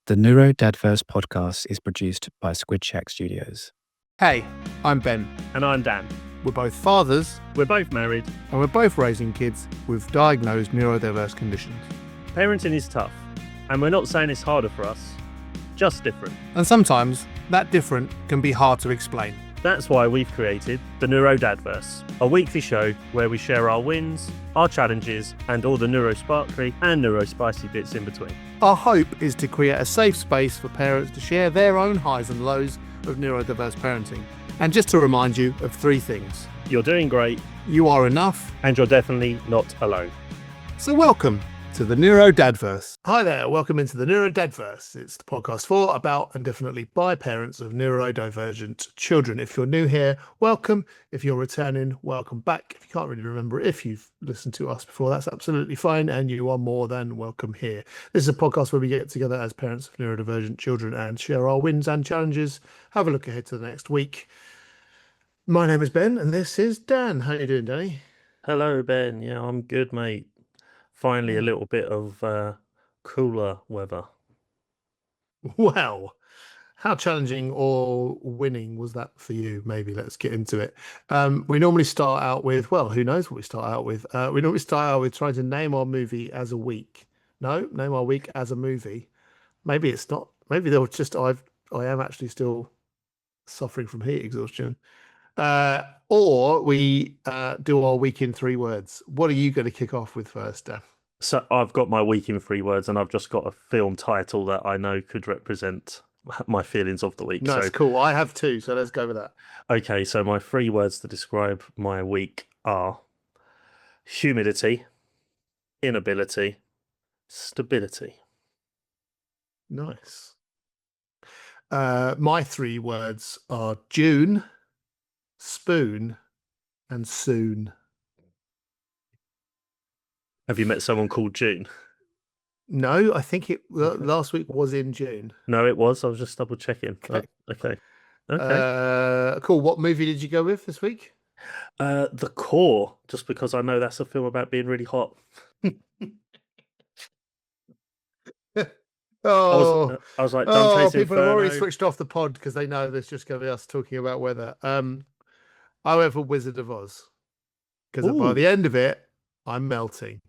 The NeuroDADverse Podcast is produced by Squid Shack Studios. Hey, I'm Ben. And I'm Dan. We're both fathers, We're both married. and we're both raising kids with diagnosed neurodiverse conditions. Parenting is tough, and we're not saying it's harder for us, just different. And sometimes that different can be hard to explain. That's why we've created the NeuroDADverse, a weekly show where we share our wins, our challenges, and all the neurosparkly and neurospicy bits in between. Our hope is to create a safe space for parents to share their own highs and lows of neurodiverse parenting. And just to remind you of three things. You're doing great, You are enough. and you're definitely not alone. So welcome to the NeuroDADverse. Hi there, welcome into the NeuroDADverse. It's the podcast for, about, and definitely by parents of neurodivergent children. If you're new here, welcome. If you're returning, welcome back. If you can't really remember if you've listened to us before, that's absolutely fine, and you are more than welcome here. This is a podcast where we get together as parents of neurodivergent children and share our wins and challenges, have a look ahead to the next week. My name is Ben, and this is Dan. How you doing, Danny? Hello, Ben. Yeah, I'm good, mate. Finally, a little bit of cooler weather. Well, how challenging or winning was that for you? Maybe let's get into it. We normally start out with, well, who knows what we start out with? We normally start out with trying to name our movie as a week. No, name our week as a movie. Maybe it's not. Maybe they'll just, I am actually still suffering from heat exhaustion. Or we do our week in 3 words. What are you going to kick off with first, Dan? So I've got my week in 3 words, and I've just got a film title that I know could represent my feelings of the week. No, it's cool. I have 2, so let's go with that. Okay, so my 3 words to describe my week are humidity, inability, stability. Nice. My 3 words are June, spoon, and soon. Have you met someone called June? No, I think it last week was in June. No, it was. I was just double checking. Okay. Okay. Cool. What movie did you go with this week? The Core, just because I know that's a film about being really hot. Oh, I was like, Dante's people have already Inferno. switched off the pod because they know there's just going to be us talking about weather. I went for Wizard of Oz because by Ooh. the end of it, I'm melting.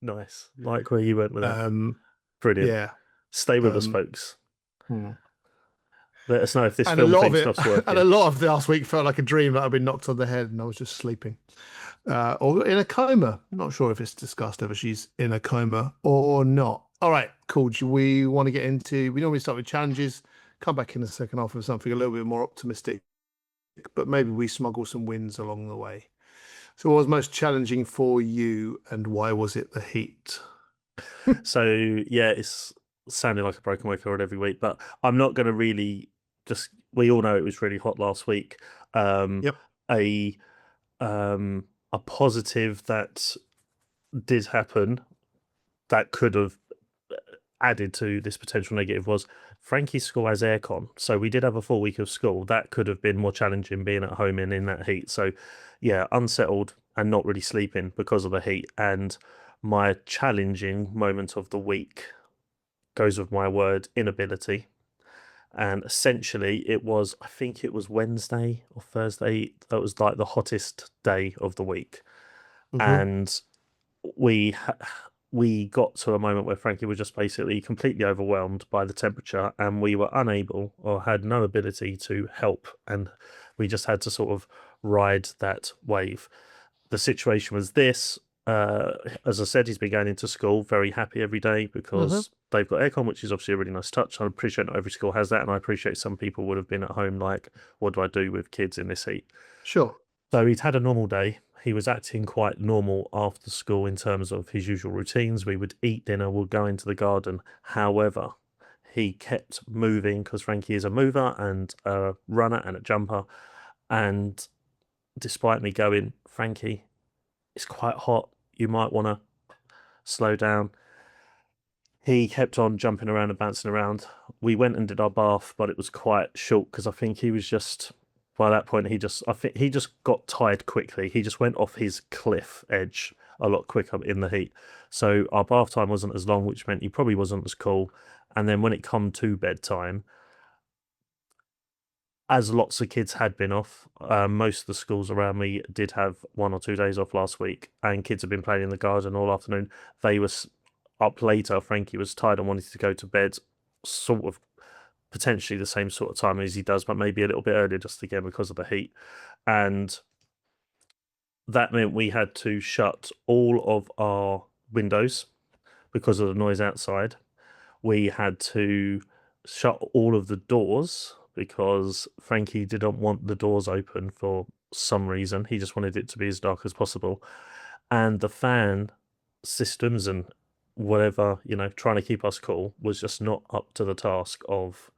Nice. Like where you went with that. Brilliant. Yeah. Stay with us, folks. Let us know if this And film a lot thing of it, stops working. and a lot of last week felt like a dream that I'd been knocked on the head and I was just sleeping, or in a coma. I'm not sure if it's discussed whether she's in a coma or not. All right, cool. Do we want to get into? We normally start with challenges. Come back in the second half with something a little bit more optimistic, but maybe we smuggle some wins along the way. So, what was most challenging for you, and why was it the heat? So yeah, it's sounding like a broken record every week, but I'm not going to really just. We all know it was really hot last week. Yep. A positive that did happen that could have added to this potential negative was Frankie's school has aircon, so we did have a full week of school. That could have been more challenging being at home and in that heat. So yeah, unsettled and not really sleeping because of the heat. And my challenging moment of the week goes with my word inability. And essentially it was, I think it was Wednesday or Thursday, that was like the hottest day of the week. And we got to a moment where Frankie was just basically completely overwhelmed by the temperature, and we were unable or had no ability to help, and we just had to sort of ride that wave. The situation was this. As I said, he's been going into school very happy every day because they've got aircon, which is obviously a really nice touch. I appreciate not every school has that, and I appreciate some people would have been at home like, what do I do with kids in this heat? Sure. So he'd had a normal day. He was acting quite normal after school in terms of his usual routines. We would eat dinner, we'd go into the garden. However, he kept moving because Frankie is a mover and a runner and a jumper. And despite me going, Frankie, it's quite hot, you might want to slow down, he kept on jumping around and bouncing around. We went and did our bath, but it was quite short because I think he was just, by that point, I think he just got tired quickly. He just went off his cliff edge a lot quicker in the heat. So our bath time wasn't as long, which meant he probably wasn't as cool. And then when it come to bedtime, as lots of kids had been off, most of the schools around me did have 1 or 2 days off last week, and kids had been playing in the garden all afternoon. They were up later. Frankie was tired and wanted to go to bed, sort of potentially the same sort of time as he does, but maybe a little bit earlier, just again because of the heat. And that meant we had to shut all of our windows because of the noise outside. We had to shut all of the doors because Frankie didn't want the doors open for some reason. He just wanted it to be as dark as possible. And the fan systems and whatever, trying to keep us cool was just not up to the task of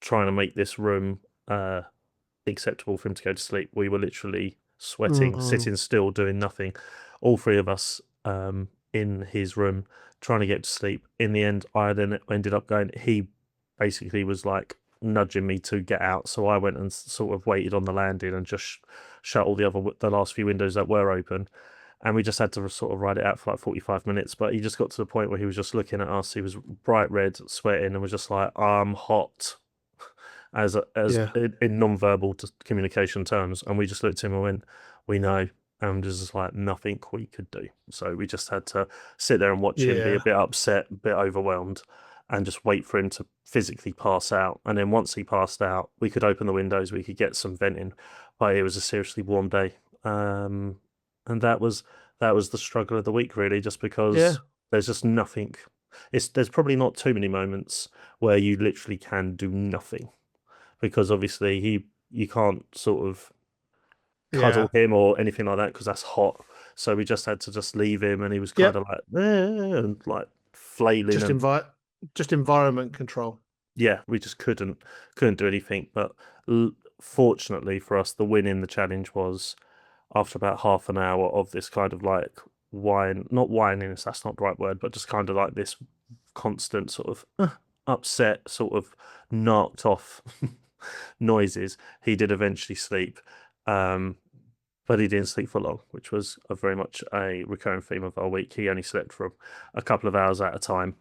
trying to make this room acceptable for him to go to sleep. We were literally sweating, sitting still, doing nothing. All three of us in his room trying to get to sleep. In the end, I then ended up going, he basically was like nudging me to get out. So I went and sort of waited on the landing and just shut all the last few windows that were open. And we just had to sort of ride it out for like 45 minutes. But he just got to the point where he was just looking at us. He was bright red, sweating, and was just like, I'm hot, as in non-verbal communication terms. And we just looked at him and went, we know. And there's just like nothing we could do. So we just had to sit there and watch him be a bit upset, a bit overwhelmed, and just wait for him to physically pass out. And then once he passed out, we could open the windows, we could get some venting. But it was a seriously warm day. And that was the struggle of the week, really, just because there's just nothing. There's probably not too many moments where you literally can do nothing, because obviously you can't sort of cuddle him or anything like that because that's hot. So we just had to just leave him, and he was kind of like and like flailing. Just environment control. Yeah, we just couldn't do anything. But fortunately for us, the win in the challenge was after about half an hour of this kind of like not whining, that's not the right word, but just kind of like this constant sort of upset, sort of knocked off noises. He did eventually sleep, but he didn't sleep for long, which was very much a recurring theme of our week. He only slept for a couple of hours at a time.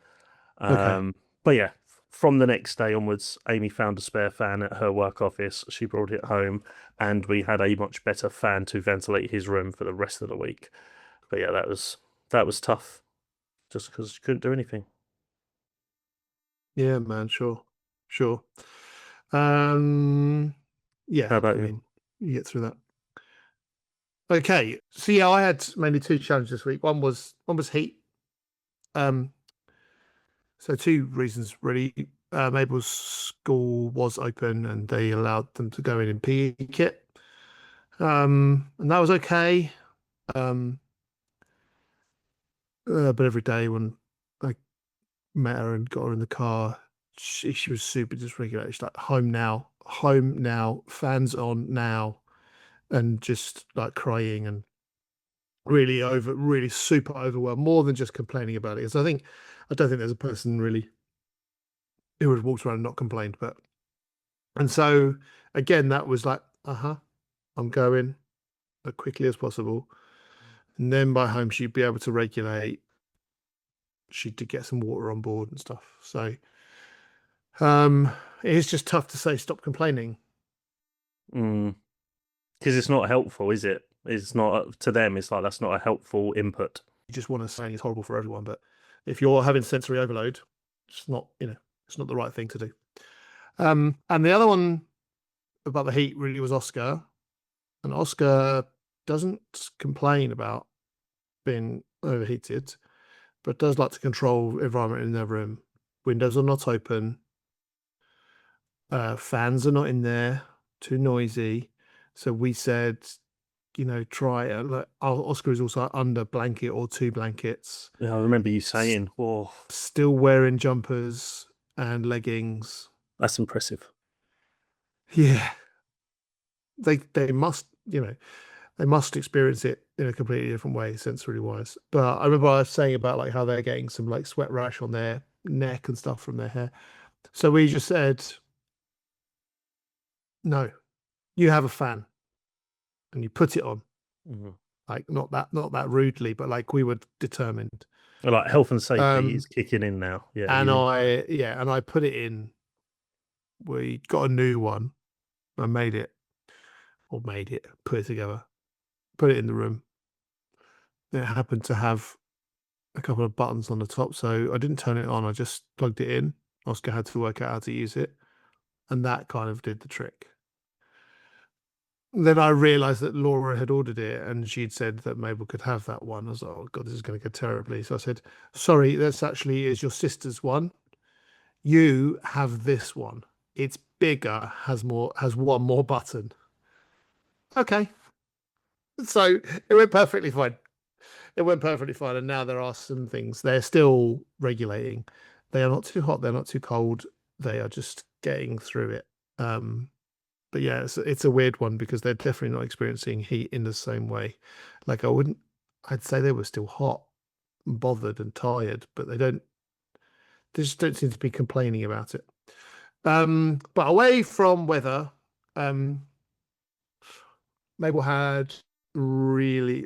But yeah, from the next day onwards, Amy found a spare fan at her work office. She brought it home, and we had a much better fan to ventilate his room for the rest of the week. But yeah, that was tough, just because she couldn't do anything. Yeah, man, sure. Yeah. How about you? You get through that. Okay, so yeah, I had mainly two challenges this week. One was heat. So two reasons really. Mabel's school was open, and they allowed them to go in PE kit, and that was okay. But every day when I met her and got her in the car, she was super dysregulated. She's like, home now, fans on now, and just like crying and really super overwhelmed, more than just complaining about it. Because I don't think there's a person really who would have walked around and not complained. And so again, that was like, I'm going as quickly as possible. And then by home, she'd be able to regulate. She did get some water on board and stuff. So it's just tough to say stop complaining. Because it's not helpful, is it? It's not, to them, it's like that's not a helpful input. You just want to say it's horrible for everyone, but if you're having sensory overload, it's not, it's not the right thing to do. And the other one about the heat really was Oscar. And Oscar doesn't complain about being overheated, but does like to control environment in their room. Windows are not open. Fans are not in there. Too noisy. So we said, try it. Like, Oscar is also under blanket or two blankets. Yeah, I remember you saying, "Whoa, still wearing jumpers and leggings." That's impressive. Yeah, they must, they must experience it in a completely different way, sensory wise. But I remember I was saying about like how they're getting some like sweat rash on their neck and stuff from their hair. So we just said, no, you have a fan and you put it on like not that rudely, but like we were determined. Like health and safety is kicking in now. Yeah. And I put it in. We got a new one. I put it together, put it in the room. It happened to have a couple of buttons on the top, so I didn't turn it on. I just plugged it in. Oscar had to work out how to use it, and that kind of did the trick. Then I realized that Laura had ordered it, and she'd said that Mabel could have that one. I was like, oh God, this is going to go terribly. So I said, sorry, this actually is your sister's one. You have this one. It's bigger, has one more button. Okay. So it went perfectly fine. And now there are some things. They're still regulating. They are not too hot. They're not too cold. They are just getting through it. But yeah, it's a weird one because they're definitely not experiencing heat in the same way. Like I'd say they were still hot, and bothered and tired, but they just don't seem to be complaining about it. But away from weather, Mabel had a really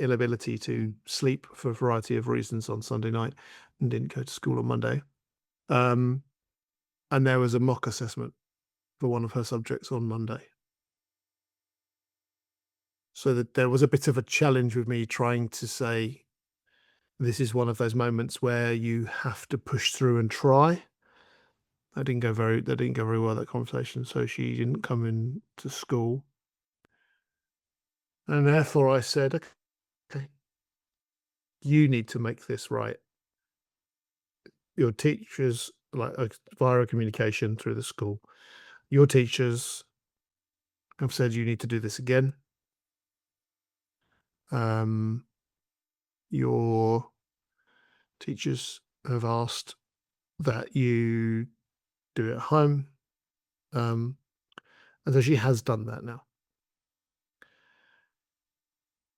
inability to sleep for a variety of reasons on Sunday night and didn't go to school on Monday. And there was a mock assessment for one of her subjects on Monday. So that there was a bit of a challenge with me trying to say, this is one of those moments where you have to push through and try. That didn't go very well, that conversation. So she didn't come in to school. And therefore I said, okay, you need to make this right. Your teachers, like via communication through the school, your teachers have said you need to do this again. Your teachers have asked that you do it at home. And so she has done that now,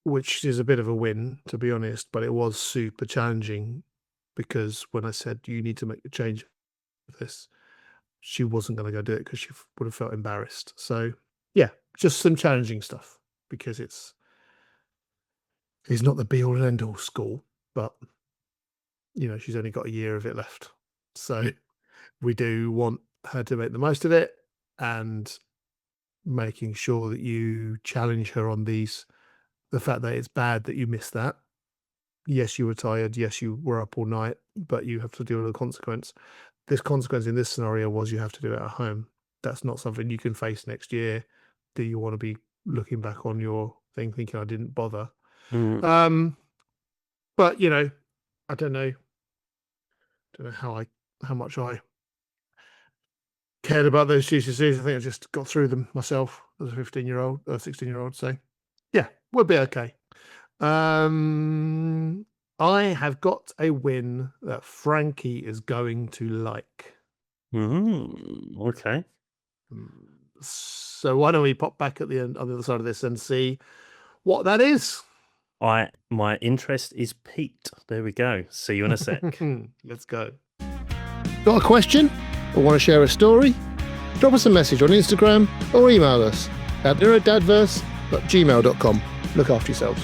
which is a bit of a win, to be honest, but it was super challenging because when I said you need to make the change of this, she wasn't going to go do it because she would have felt embarrassed. So yeah, just some challenging stuff because it's not the be all and end all school, but she's only got a year of it left. So we do want her to make the most of it, and making sure that you challenge her on the fact that it's bad that you missed that. Yes, you were tired. Yes, you were up all night, but you have to deal with the consequence. This consequence in this scenario was you have to do it at home. That's not something you can face next year. Do you want to be looking back on your thing thinking I didn't bother? But I don't know how much I cared about those GCSEs. I think I just got through them myself as a 15-year-old or 16-year-old. So yeah, we'll be okay. I have got a win that Frankie is going to like. Okay. So why don't we pop back at the end on the other side of this and see what that is? My interest is piqued. There we go. See you in a sec. Let's go. Got a question or want to share a story? Drop us a message on Instagram or email us at NeuroDADverse@gmail.com. Look after yourselves.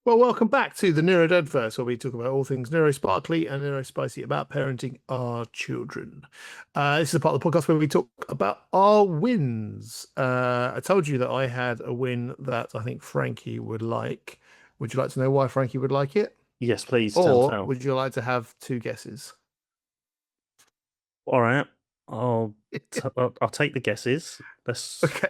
Well, welcome back to the NeuroDADverse, where we talk about all things neurosparkly and neurospicy about parenting our children. This is a part of the podcast where we talk about our wins. I told you that I had a win that I think Frankie would like. Would you like to know why Frankie would like it? Yes, please. Or would you like to have two guesses? All right. I'll take the guesses. Okay.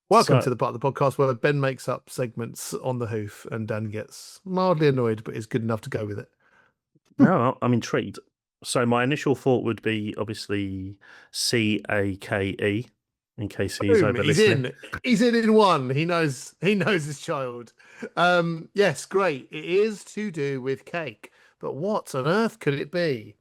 Welcome to the part of the podcast where Ben makes up segments on the hoof and Dan gets mildly annoyed, but is good enough to go with it. No, I'm intrigued. So my initial thought would be obviously CAKE, in case he's over listening. He's in one. He knows his child. Yes, great. It is to do with cake, but what on earth could it be?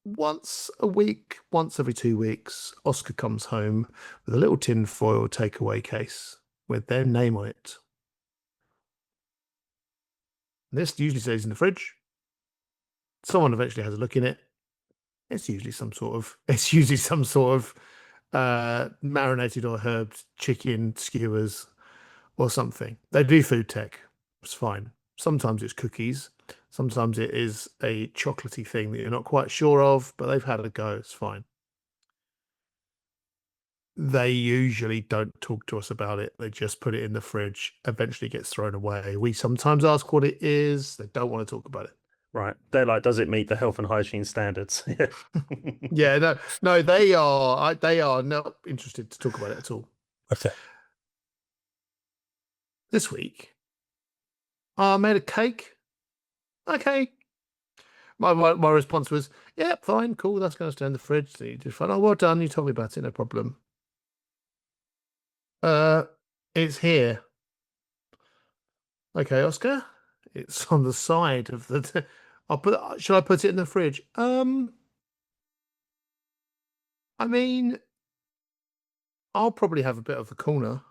Once a week, once every 2 weeks, Oscar comes home with a little tin foil takeaway case with their name on it. This usually stays in the fridge. Someone eventually has a look in it. It's usually some sort of marinated or herbed chicken skewers or something. They do food tech. It's fine. Sometimes it's cookies. Sometimes it is a chocolatey thing that you're not quite sure of, but they've had a go. It's fine. They usually don't talk to us about it. They just put it in the fridge, eventually gets thrown away. We sometimes ask what it is. They don't want to talk about it. Right. They're like, does it meet the health and hygiene standards? Yeah, no, they are not interested to talk about it at all. Okay. This week, I made a cake. Okay. My response was, yeah, fine, cool, that's going to stay in the fridge. So you did fine. Oh, well done. You told me about it, no problem. It's here. Okay, Oscar. It's on the side of the. Should I put it in the fridge? I mean, I'll probably have a bit of the corner.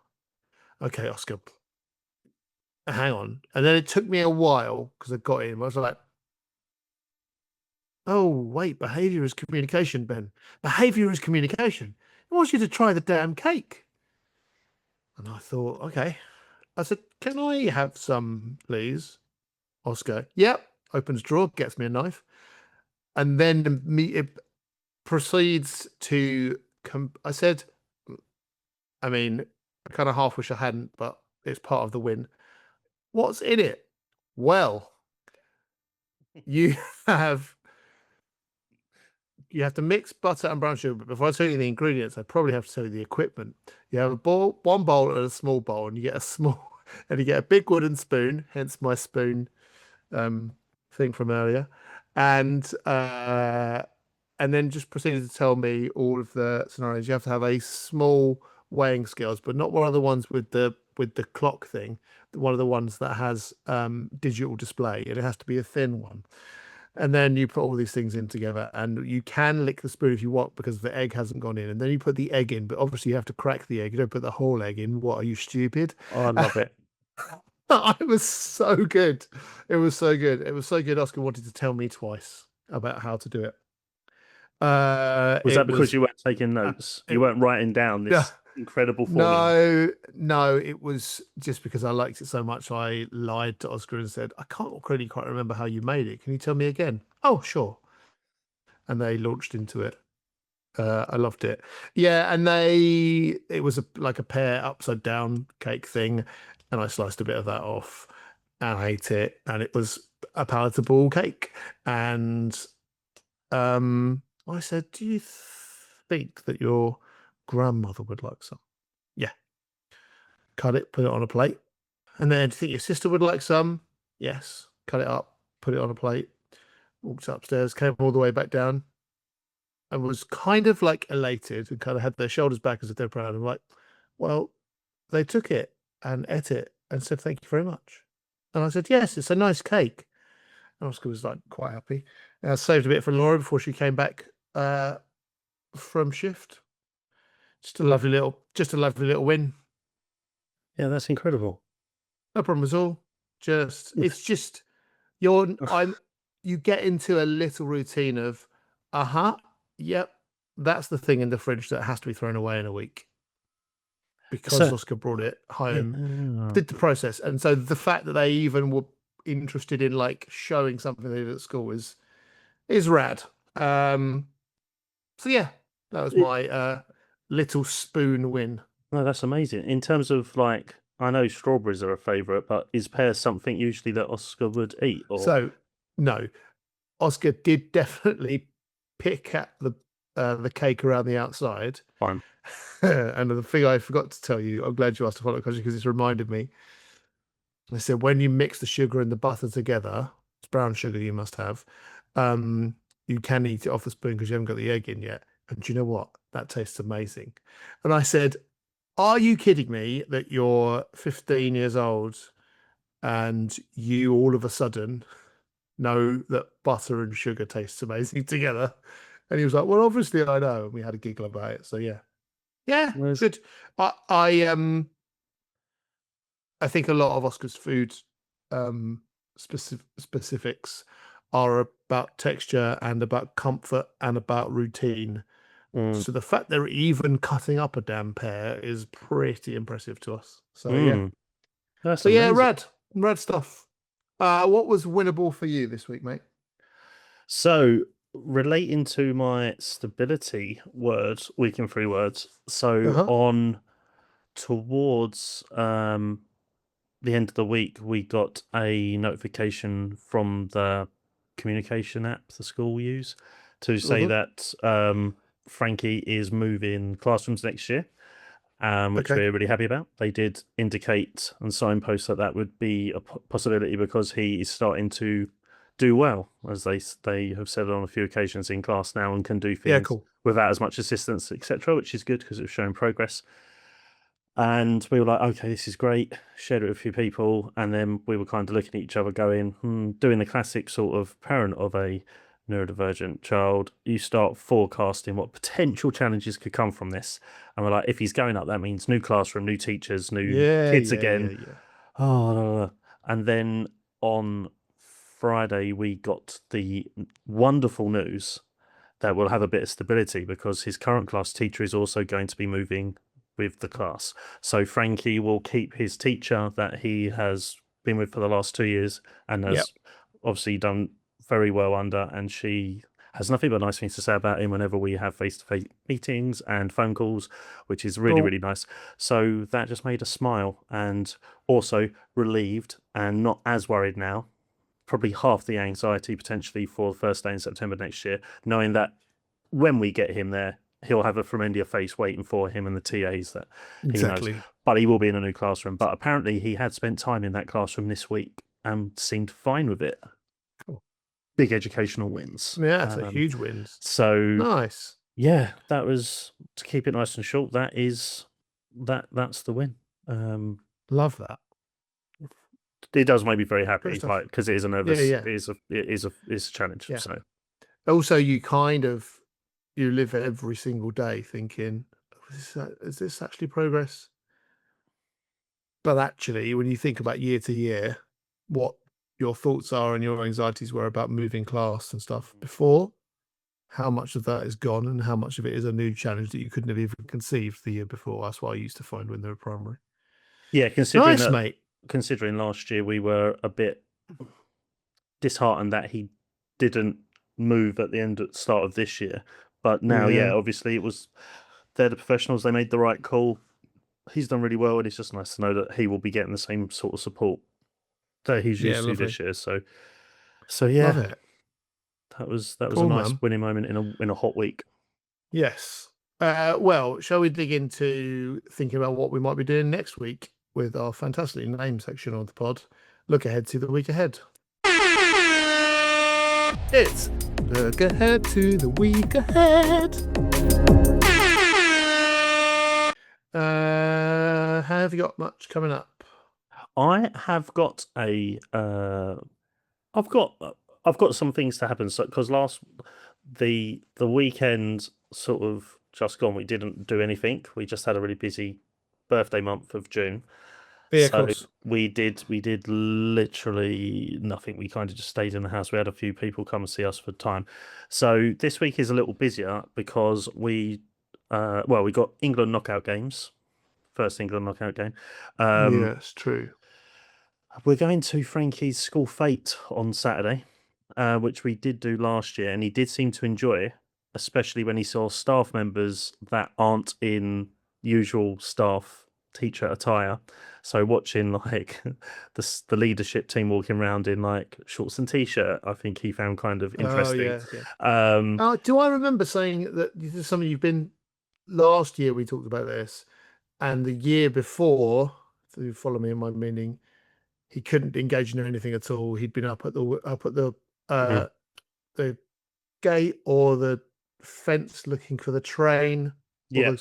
Okay, Oscar. Hang on. And then it took me a while because I got in. I was like, oh, wait, behaviour is communication, Ben. Behaviour is communication. I want you to try the damn cake. And I thought, okay. I said, can I have some, please? Oscar, yep. Opens drawer, gets me a knife. And then it proceeds to I said, I mean, I kind of half wish I hadn't, but it's part of the win. What's in it? Well, you have to mix butter and brown sugar. But before I tell you the ingredients, I probably have to tell you the equipment. You have one bowl and a small bowl, and you get and you get a big wooden spoon, hence my spoon thing from earlier, and then just proceeded to tell me all of the scenarios. You have to have a small weighing scales, but not one of the ones with the clock thing. One of the ones that has digital display, and it has to be a thin one. And then you put all these things in together, and you can lick the spoon if you want because the egg hasn't gone in. And then you put the egg in, but obviously you have to crack the egg. You don't put the whole egg in. What, are you stupid? Oh, I love it. It was so good. It was so good. It was so good. Oscar wanted to tell me twice about how to do it. Was that because you weren't taking notes? You weren't writing down this incredible formula? No, it was just because I liked it so much. I lied to Oscar and said, I can't really quite remember how you made it. Can you tell me again? Oh, sure. And they launched into it. I loved it. Yeah, and it was like a pear upside down cake thing, and I sliced a bit of that off and ate it, and it was a palatable cake. And I said, do you think that your grandmother would like some? Yeah. Cut it, put it on a plate. And then, do you think your sister would like some? Yes. Cut it up, put it on a plate. Walked upstairs, came all the way back down, and was kind of like elated and kind of had their shoulders back as if they're proud. I'm like, well, they took it and ate it and said, thank you very much. And I said, yes, it's a nice cake. And Oscar was like quite happy. And I saved a bit for Laura before she came back from shift. Just a lovely little win. Yeah, that's incredible. No problem at all. It's just you get into a little routine of, yep, that's the thing in the fridge that has to be thrown away in a week. Because Oscar brought it home, did the process. And so the fact that they even were interested in like showing something they did at school is rad. So yeah, that was my little spoon win. No, that's amazing. In terms of like, I know strawberries are a favourite, but is pear something usually that Oscar would eat? Or? So no, Oscar did definitely pick at the cake around the outside. Fine. And the thing I forgot to tell you, I'm glad you asked a follow-up question because it's reminded me. I said, when you mix the sugar and the butter together, it's brown sugar you must have, you can eat it off the spoon because you haven't got the egg in yet. And do you know what? That tastes amazing. And I said, are you kidding me that you're 15 years old and you all of a sudden know that butter and sugar tastes amazing together? And he was like, well, obviously I know. And we had a giggle about it. So yeah. Yeah, good. I think a lot of Oscar's food specifics are about texture and about comfort and about routine. So the fact they're even cutting up a damn pair is pretty impressive to us. So yeah. That's So yeah, amazing. rad stuff. What was winnable for you this week, mate? So relating to my stability words, week in 3 words. So on towards the end of the week, we got a notification from the communication app the school use to say that Frankie is moving classrooms next year, which we're really happy about. They did indicate and signpost that that would be a possibility because he is starting to do well, as they have said on a few occasions in class now, and can do things without as much assistance, etc., which is good because it's showing progress. And we were like, okay, this is great. Shared it with a few people, and then we were kind of looking at each other going, doing the classic sort of parent of a neurodivergent child. You start forecasting what potential challenges could come from this. And we're like, if he's going up, that means new classroom, new teachers, new kids again. Oh, and then on Friday, we got the wonderful news that we'll have a bit of stability because his current class teacher is also going to be moving with the class. So Frankie will keep his teacher that he has been with for the last 2 years and has obviously done very well under, and she has nothing but nice things to say about him whenever we have face-to-face meetings and phone calls, which is really, really nice. So that just made us smile and also relieved and not as worried now. Probably half the anxiety potentially for the first day in September next year, knowing that when we get him there, he'll have a familiar face waiting for him and the TAs that he knows. But he will be in a new classroom. But apparently he had spent time in that classroom this week and seemed fine with it. Big educational wins. Yeah, it's a huge wins. So nice. Yeah, that was, to keep it nice and short, that's the win. Love that. It does make me very happy, like, because it is a nervous, it is a challenge. Yeah. So also, you live every single day thinking, is this actually progress? But actually, when you think about year to year, what your thoughts are and your anxieties were about moving class and stuff before, how much of that is gone and how much of it is a new challenge that you couldn't have even conceived the year before. That's what I used to find when they were primary. Yeah, considering nice, mate. Considering last year we were a bit disheartened that he didn't move at the start of this year. But now, obviously they're the professionals. They made the right call. He's done really well, and it's just nice to know that he will be getting the same sort of support that he's used to this year. So yeah, love it. That was cool, a nice winning moment in a hot week. Yes. Well, shall we dig into thinking about what we might be doing next week with our fantastically named section of the pod? Look ahead to the week ahead. It's look ahead to the week ahead. Have you got much coming up? I have got I've got some things to happen. So because the weekend sort of just gone, we didn't do anything. We just had a really busy birthday month of June. Yeah, so we did literally nothing. We kind of just stayed in the house. We had a few people come and see us for time. So this week is a little busier because we got England knockout games. First England knockout game. Yes, true. We're going to Frankie's school fete on Saturday, which we did do last year, and he did seem to enjoy, especially when he saw staff members that aren't in usual staff teacher attire. So watching like the leadership team walking around in like shorts and t-shirt, I think he found kind of interesting. Do I remember saying that this is something you've been last year? We talked about this, and the year before, if you follow me in my meaning, he couldn't engage in anything at all. He'd been up at the gate or the fence looking for the train or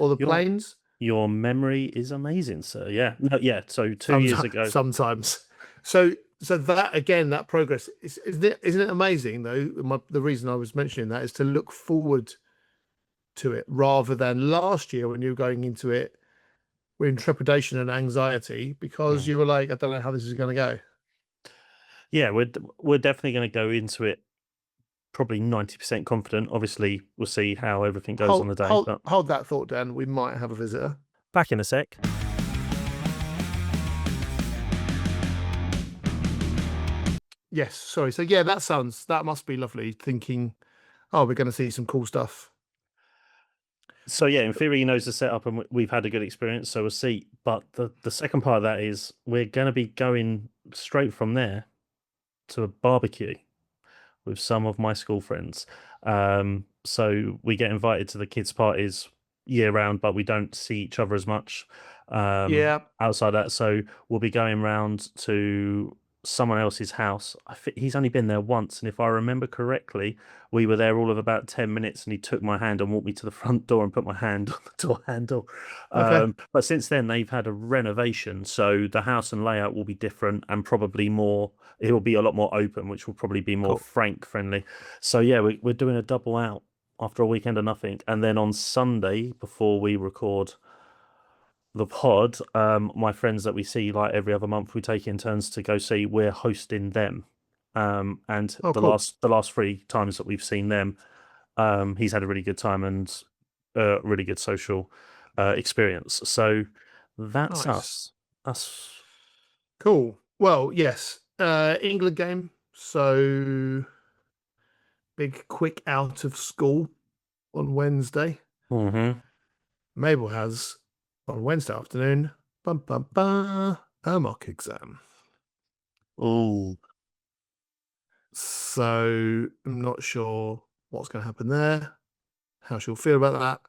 the planes. Your memory is amazing, sir. Yeah. No, yeah. So 2 years ago. Sometimes. So that again, that progress isn't it amazing though? The reason I was mentioning that is to look forward to it rather than last year when you were going into it with trepidation and anxiety because you were like, I don't know how this is going to go. Yeah, we're definitely going to go into it probably 90% confident. Obviously, we'll see how everything goes on the day. But Hold that thought, Dan. We might have a visitor. back in a sec. Yes, sorry. So yeah, that must be lovely. Thinking, oh, we're going to see some cool stuff. So yeah, in theory, he knows the setup, and we've had a good experience. So we'll see. But the second part of that is we're going to be going straight from there to a barbecue with some of my school friends. So we get invited to the kids' parties year round, but we don't see each other as much outside that. So we'll be going round to someone else's house. He's only been there once, and if I remember correctly, we were there all of about 10 minutes, and he took my hand and walked me to the front door and put my hand on the door handle. Okay. But since then, they've had a renovation, so the house and layout will be different, and probably more. It will be a lot more open, which will probably be more Frank friendly. So yeah, we're doing a double out after a weekend of nothing, and then on Sunday before we record the pod, my friends that we see like every other month, we take in turns to go see. We're hosting them, and the last 3 times that we've seen them, he's had a really good time and a really good social experience. So that's Nice. us. Cool. Well, yes. England game. So big, quick out of school on Wednesday. Mm-hmm. Mabel has on Wednesday afternoon a mock exam. Oh, So I'm not sure what's going to happen there, how she'll feel about that.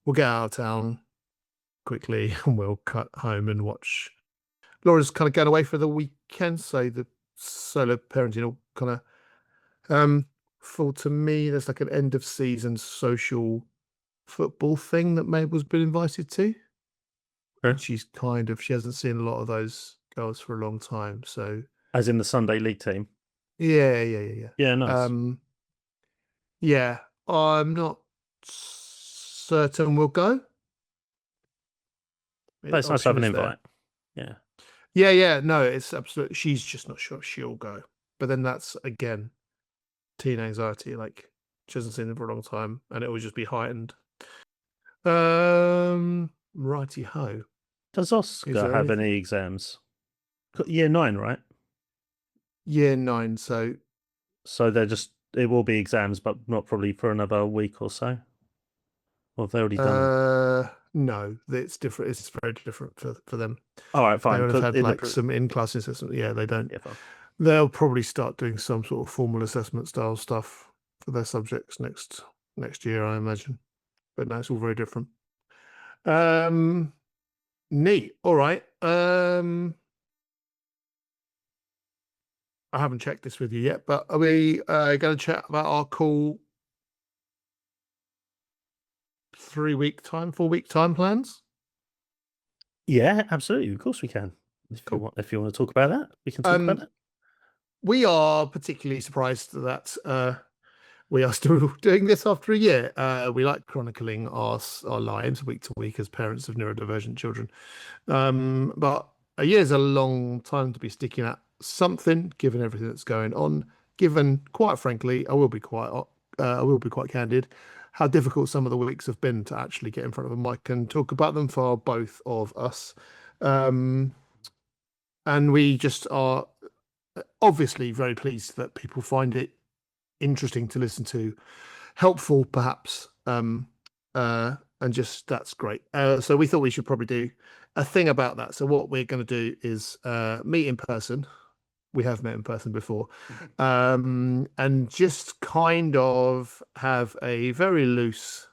We'll get out of town quickly and we'll cut home and watch. Laura's kind of going away for the weekend, so the solo parenting will kind of fall to me. There's like an end of season social football thing that Mabel's been invited to. okay. She hasn't seen a lot of those girls for a long time. So As in the Sunday league team. yeah. Yeah, nice. Yeah, I'm not certain we'll go. But it's nice to have an Option is there. invite. Yeah. Yeah. No, it's absolutely. She's just not sure if she'll go. But then that's again teen anxiety. Like she hasn't seen them for a long time, and it will just be heightened. Righty ho. Does Oscar have any exams? Year 9, right? Year 9. So it will be exams, but not probably for another week or so. Or have they already done? No, it's different. It's very different for them. All right, fine. They would have had some in-class assessment. Yeah, they don't. Yeah, fine. They'll probably start doing some sort of formal assessment style stuff for their subjects next year, I imagine. But no, it's all very different. Neat. All right. I haven't checked this with you yet, but are we going to chat about our cool 4-week time plans? Yeah, absolutely. Of course we can. If you want to talk about that, we can talk about that. We are particularly surprised that we are still doing this after a year. We like chronicling our lives week to week as parents of neurodivergent children. But a year is a long time to be sticking at something, given everything that's going on. Given, quite frankly, I will be quite candid, how difficult some of the weeks have been to actually get in front of a mic and talk about them for both of us. And we just are obviously very pleased that people find it interesting to listen to, helpful perhaps, and just that's great. So we thought we should probably do a thing about that. So what we're going to do is meet in person. We have met in person before, and just kind of have a very loose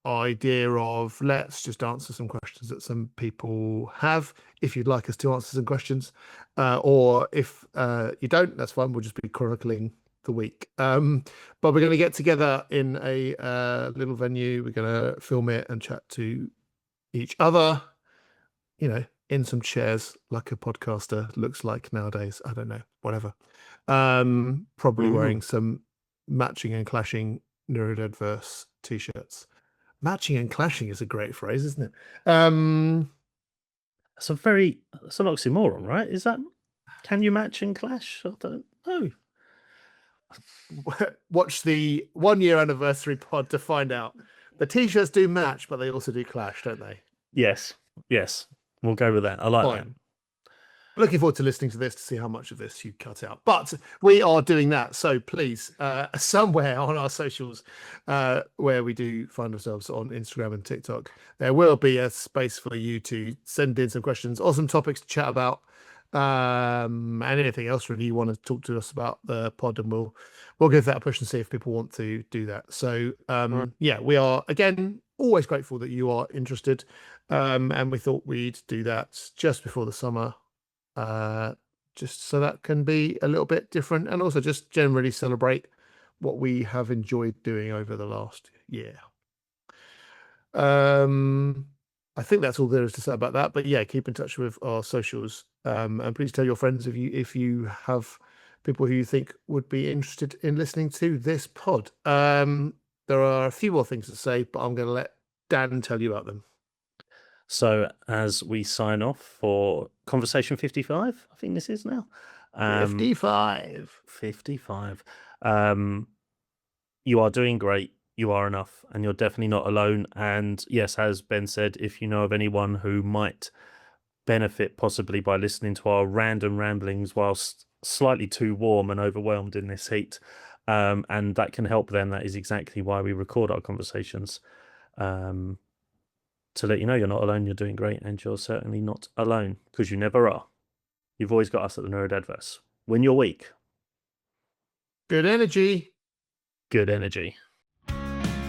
idea of let's just answer some questions that some people have. If you'd like us to answer some questions, or if you don't, that's fine. We'll just be chronicling the week. But we're going to get together in a little venue. We're going to film it and chat to each other, in some chairs like a podcaster looks like nowadays. I don't know, whatever. Probably wearing some matching and clashing NeuroDADverse t-shirts. Matching and clashing is a great phrase, isn't it? It's an oxymoron, right? Is that? Can you match and clash? I don't know. watch the 1 year anniversary pod to find out. The t-shirts do match, but they also do clash, don't they? Yes. We'll go with that. I like Fine. Looking forward to listening to this to see how much of this you cut out. But we are doing that. So please, somewhere on our socials, where we do find ourselves on Instagram and TikTok, there will be a space for you to send in some questions or some topics to chat about, and anything else really you want to talk to us about the pod, and we'll give that a push and see if people want to do that. So yeah, we are again always grateful that you are interested, and we thought we'd do that just before the summer. Just so that can be a little bit different, and also just generally celebrate what we have enjoyed doing over the last year. I think that's all there is to say about that. But yeah, keep in touch with our socials, and please tell your friends if you have people who you think would be interested in listening to this pod. There are a few more things to say, but I'm going to let Dan tell you about them. So as we sign off for conversation 55, I think this is now. 55. You are doing great. You are enough, and you're definitely not alone. And yes, as Ben said, if you know of anyone who might benefit possibly by listening to our random ramblings whilst slightly too warm and overwhelmed in this heat, and that can help them, that is exactly why we record our conversations. To let you know you're not alone, you're doing great, and you're certainly not alone, because you never are. You've always got us at the NeuroDADverse. When you're weak. Good energy. Good energy.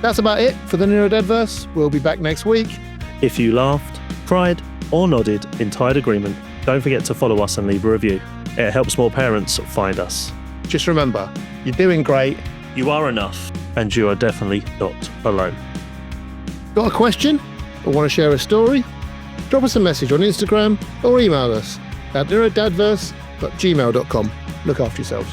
That's about it for the NeuroDADverse. We'll be back next week. If you laughed, cried, or nodded in tired agreement, don't forget to follow us and leave a review. It helps more parents find us. Just remember, you're doing great. You are enough, and you are definitely not alone. Got a question? Or want to share a story? Drop us a message on Instagram or email us at neurodadverse@gmail.com. Look after yourselves.